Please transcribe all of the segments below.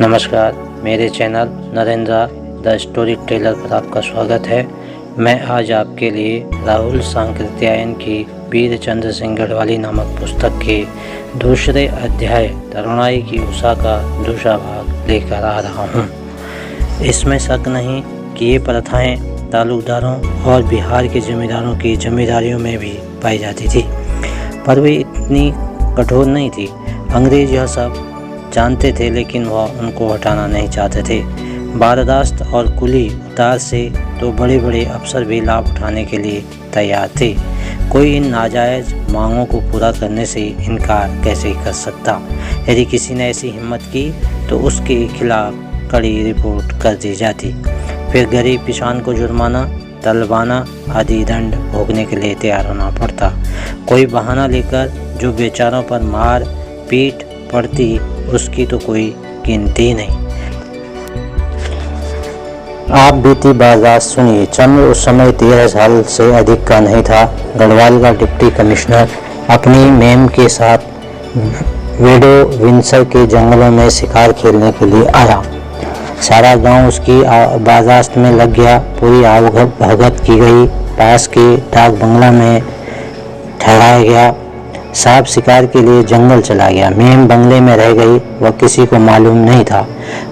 नमस्कार, मेरे channel Narendra the story teller पर आपका स्वागत है। मैं आज आपके लिए राहुल सांकृत्यायन की वीर चंद्र सिंह गढ़वाली नामक पुस्तक के दूसरे अध्याय तरुणाई की उषा का दूसरा भाग लेकर आ रहा हूँ। इसमें शक नहीं कि ये प्रथाएँ तालुकदारों और बिहार के जमींदारों की जमींदारियों में भी पाई जाती थी, पर वे इतनी कठोर नहीं थी। अंग्रेज यह सब जानते थे, लेकिन वह उनको हटाना नहीं चाहते थे। बारदाश्त और कुली उतार से तो बड़े बड़े अफसर भी लाभ उठाने के लिए तैयार थे। कोई इन नाजायज़ मांगों को पूरा करने से इनकार कैसे कर सकता। यदि किसी ने ऐसी हिम्मत की तो उसके खिलाफ कड़ी रिपोर्ट कर दी जाती। फिर गरीब किसान को जुर्माना, तलवाना आदि दंड भोगने के लिए तैयार होना पड़ता। कोई बहाना लेकर जो बेचारों पर मार पीट पड़ती, उसकी तो कोई गिनती नहीं। आप बीती बर्दाश्त सुनिए। चंद्र उस समय 13 साल से अधिक का नहीं था। गढ़वाल का डिप्टी कमिश्नर अपनी मेम के साथ वेडो विंसर के जंगलों में शिकार खेलने के लिए आया। सारा गांव उसकी बर्दाश्त में लग गया। पूरी आवभगत की गई। पास के डाक बंगला में ठहराया गया। साहब शिकार के लिए जंगल चला गया। मेम बंगले में रह गई। वह किसी को मालूम नहीं था।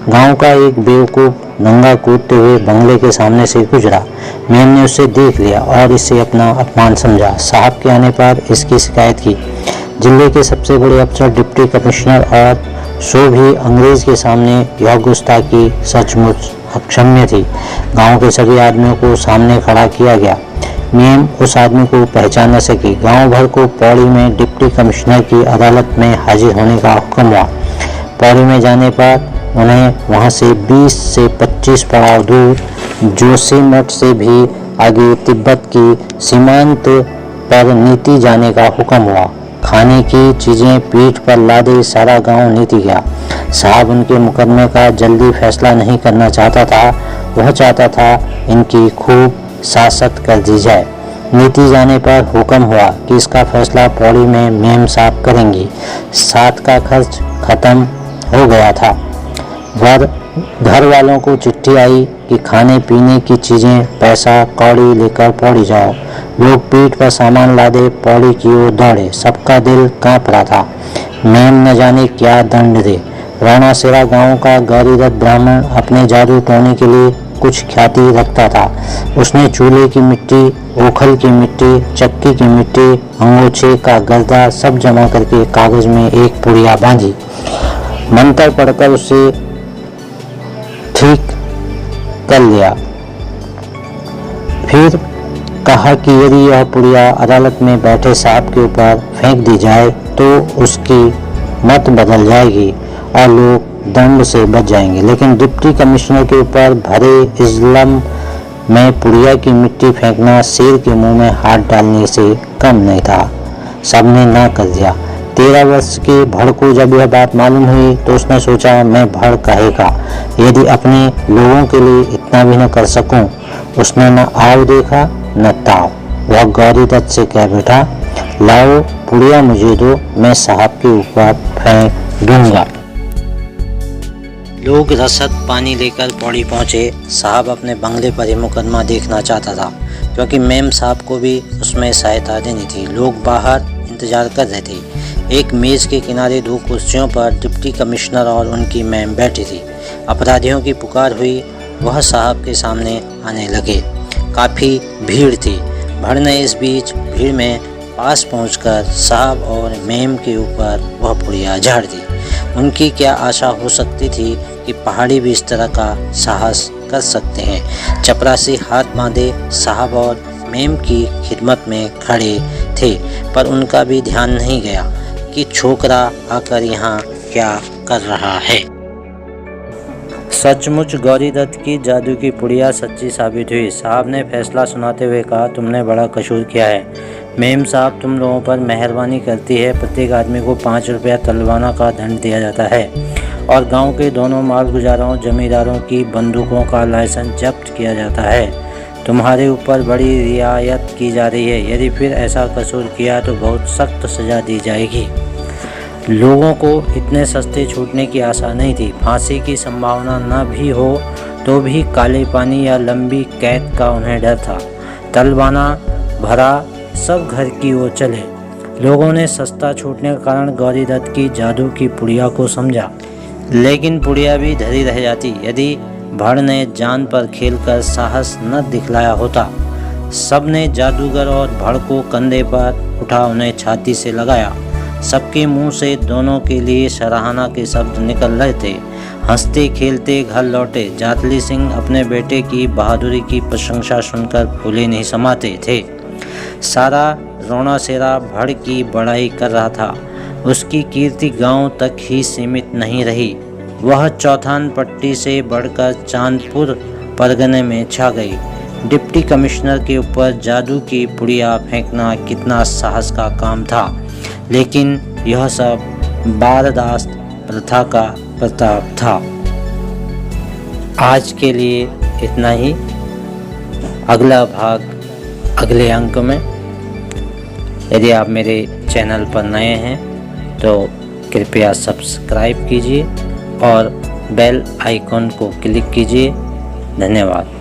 गांव का एक बेवकूफ नंगा कूदते हुए बंगले के सामने से गुजरा। मेम ने उसे देख लिया और इसे अपना अपमान समझा। साहब के आने पर इसकी शिकायत की। जिले के सबसे बड़े अफसर डिप्टी कमिश्नर और सो भी अंग्रेज के सामने यह गुस्ताखी सचमुच अक्षम्य थी। गाँव के सभी आदमियों को सामने खड़ा किया गया। मेम उस आदमी को पहचान न सकी। गांव भर को पौड़ी में डिप्टी कमिश्नर की अदालत में हाजिर होने का हुक्म हुआ। पौड़ी में जाने पर उन्हें वहां से 20 से 25 पड़ाव दूर जोशीमठ से भी आगे तिब्बत की सीमांत पर नीति जाने का हुक्म हुआ। खाने की चीजें पीठ पर लादे सारा गांव नीति गया। साहब उनके मुकदमे का जल्दी फैसला नहीं करना चाहता था। वह चाहता था इनकी खूब शासक कर दी जाए। नीति जाने पर हुक्म हुआ कि इसका फैसला पौड़ी में मेम साहब करेंगी। साथ का खर्च खत्म हो गया था। घर वालों को चिट्ठी आई कि खाने पीने की चीजें पैसा कौड़ी लेकर पौड़ी जाओ। लोग पीठ पर सामान लादे पौड़ी की ओर दौड़े। सबका दिल कांप रहा था। मेम न जाने क्या दंड दे। राणासेरा गांव का गौरीदत्त ब्राह्मण अपने जादू टोने के लिए कुछ ख्याति रखता था। उसने चूल्हे की मिट्टी, ओखल की मिट्टी, चक्की की मिट्टी, अंगोछे का गर्दा सब जमा करके कागज में एक पुड़िया बांधी। मंत्र पढ़कर उसे ठीक कर लिया। फिर कहा कि यदि यह पुड़िया अदालत में बैठे साहब के ऊपर फेंक दी जाए तो उसकी मत बदल जाएगी और लोग दंड से बच जाएंगे। लेकिन डिप्टी कमिश्नर के ऊपर भरे इस्लम में पुड़िया की मिट्टी फेंकना शेर के मुंह में हाथ डालने से कम नहीं था। सबने ना कर दिया। 13 वर्ष के भड़ को जब यह बात मालूम हुई तो उसने सोचा, मैं भड़ कहेगा यदि अपने लोगों के लिए इतना भी न कर सकूं। उसने न आव देखा न ताव। वह गौरीदत्त से कह बैठा, लाओ पुड़िया मुझे दो, मैं साहब के ऊपर फेंक दूंगा। लोग रसद पानी लेकर पौड़ी पहुंचे। साहब अपने बंगले पर ही मुकदमा देखना चाहता था, क्योंकि मेम साहब को भी उसमें सहायता देनी थी। लोग बाहर इंतजार कर रहे थे। एक मेज के किनारे 2 कुर्सियों पर डिप्टी कमिश्नर और उनकी मेम बैठी थी। अपराधियों की पुकार हुई। वह साहब के सामने आने लगे। काफ़ी भीड़ थी। भड़ ने इस बीच भीड़ में पास पहुंचकर साहब और मेम के ऊपर वह पुड़िया झाड़ दी। उनकी क्या आशा हो सकती थी कि पहाड़ी भी इस तरह का साहस कर सकते हैं। चपरासी हाथ बांधे साहब और मेम की खिदमत में खड़े थे, पर उनका भी ध्यान नहीं गया कि छोकरा आकर यहाँ क्या कर रहा है। सचमुच गौरीदत्त की जादू की पुड़िया सच्ची साबित हुई। साहब ने फैसला सुनाते हुए कहा, तुमने बड़ा कसूर किया है। मेम साहब तुम लोगों पर मेहरबानी करती है। प्रत्येक आदमी को 5 रुपया तलवाना का दंड दिया जाता है और गांव के दोनों मालगुजारों जमींदारों की बंदूकों का लाइसेंस जब्त किया जाता है। तुम्हारे ऊपर बड़ी रियायत की जा रही है। यदि फिर ऐसा कसूर किया तो बहुत सख्त सज़ा दी जाएगी। लोगों को इतने सस्ते छूटने की आशा नहीं थी। फांसी की संभावना न भी हो तो भी काले पानी या लंबी कैद का उन्हें डर था। तलवाना भरा सब घर की ओर चले। लोगों ने सस्ता छूटने के कारण गौरी दत्त की जादू की पुड़िया को समझा, लेकिन पुड़िया भी धरी रह जाती यदि भड़ ने जान पर खेलकर साहस न दिखलाया होता। सबने जादूगर और भड़ को कंधे पर उठा उन्हें छाती से लगाया। सबके मुंह से दोनों के लिए सराहना के शब्द निकल रहे थे। हंसते खेलते घर लौटे जातली सिंह अपने बेटे की बहादुरी की प्रशंसा सुनकर फूले नहीं समाते थे। सारा रोना सेरा भड़ की बड़ाई कर रहा था। उसकी कीर्ति गांव तक ही सीमित नहीं रही, वह चौथान पट्टी से बढ़कर चांदपुर परगने में छा गई। डिप्टी कमिश्नर के ऊपर जादू की पुड़िया फेंकना कितना साहस का काम था, लेकिन यह सब बारदास्त प्रथा का प्रताप था। आज के लिए इतना ही। अगला भाग अगले अंक में। यदि आप मेरे चैनल पर नए हैं तो कृपया सब्सक्राइब कीजिए और बेल आइकॉन को क्लिक कीजिए। धन्यवाद।